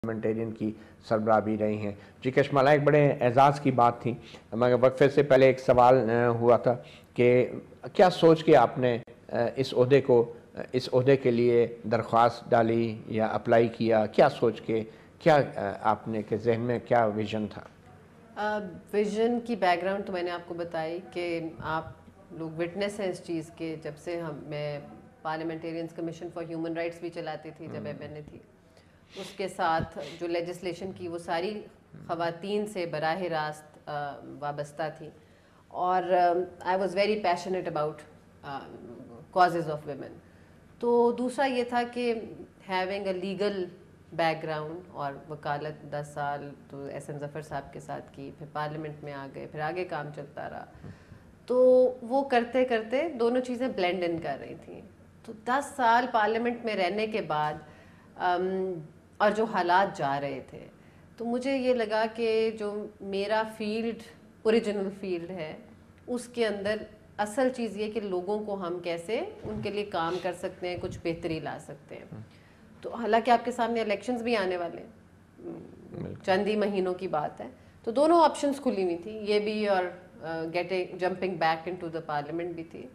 Parliamentarian کی سربراہ بھی رہی ہیں. جی کشمالہ، ایک بڑے اعزاز کی بات تھی، مگر وقفے سے پہلے ایک سوال ہوا تھا کہ کیا سوچ کے آپ نے اس عہدے کے لیے درخواست ڈالی یا اپلائی کیا؟ کیا سوچ کے، کیا آپ نے کے ذہن میں کیا ویژن تھا؟ ویژن کی بیک گراؤنڈ تو میں نے آپ کو بتائی کہ آپ لوگ وٹنس ہیں اس چیز کے. جب سے میں parliamentarians commission for human rights بھی چلاتی تھی جب ایم این اے تھی، اس کے ساتھ جو لیجسلیشن کی وہ ساری خواتین سے براہ راست وابستہ تھی، اور I was very passionate about causes of women. تو دوسرا یہ تھا کہ having a legal back ground, اور وکالت 10 سال تو ایس ایم ظفر صاحب کے ساتھ کی، پھر پارلیمنٹ میں آ گئے، پھر آگے کام چلتا رہا. تو وہ کرتے کرتے دونوں چیزیں بلینڈ ان کر رہی تھیں. تو 10 سال پارلیمنٹ میں رہنے کے بعد اور جو حالات جا رہے تھے، تو مجھے یہ لگا کہ جو میرا فیلڈ اوریجنل فیلڈ ہے، اس کے اندر اصل چیز یہ کہ لوگوں کو ہم کیسے ان کے لیے کام کر سکتے ہیں، کچھ بہتری لا سکتے ہیں. تو حالانکہ آپ کے سامنے الیکشنز بھی آنے والے ہیں، چند ہی مہینوں کی بات ہے، تو دونوں آپشنز کھلی ہوئی تھی، یہ بھی اور jumping back into the parliament بھی تھی.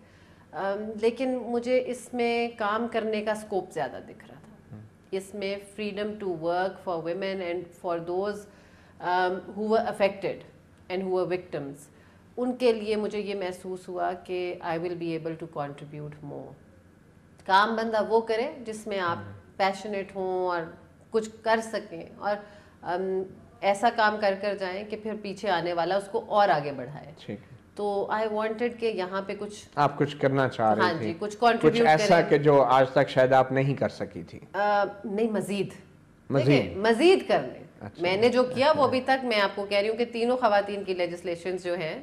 لیکن مجھے اس میں کام کرنے کا اسکوپ زیادہ دکھ رہا تھا. اس میں freedom to work for women and for those who are affected and who are victims, ان کے لیے مجھے یہ محسوس ہوا کہ I will be able to contribute more. کام بندہ وہ کرے جس میں آپ پیشنیٹ ہوں اور کچھ کر سکیں، اور ایسا کام کر کر جائیں کہ پھر پیچھے آنے والا اس کو اور آگے بڑھائے. تو آئی وانٹڈ کہ یہاں پہ آپ کچھ کرنا چاہ رہی تھی، جی کچھ کنٹریبیوٹ کریں، ایسا کہ جو آج تک شاید آپ نہیں کر سکی تھی. نہیں، مزید کر لیں. میں نے جو کیا وہ ابھی تک میں آپ کو کہہ رہی ہوں کہ تینوں خواتین کی لیجسلیشنز جو ہیں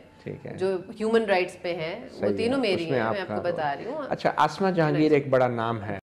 جو ہیومن رائٹس پہ ہیں وہ تینوں میری ہیں، میں آپ کو بتا رہی ہوں. اچھا، آسمہ جہانگیر ایک بڑا نام ہے.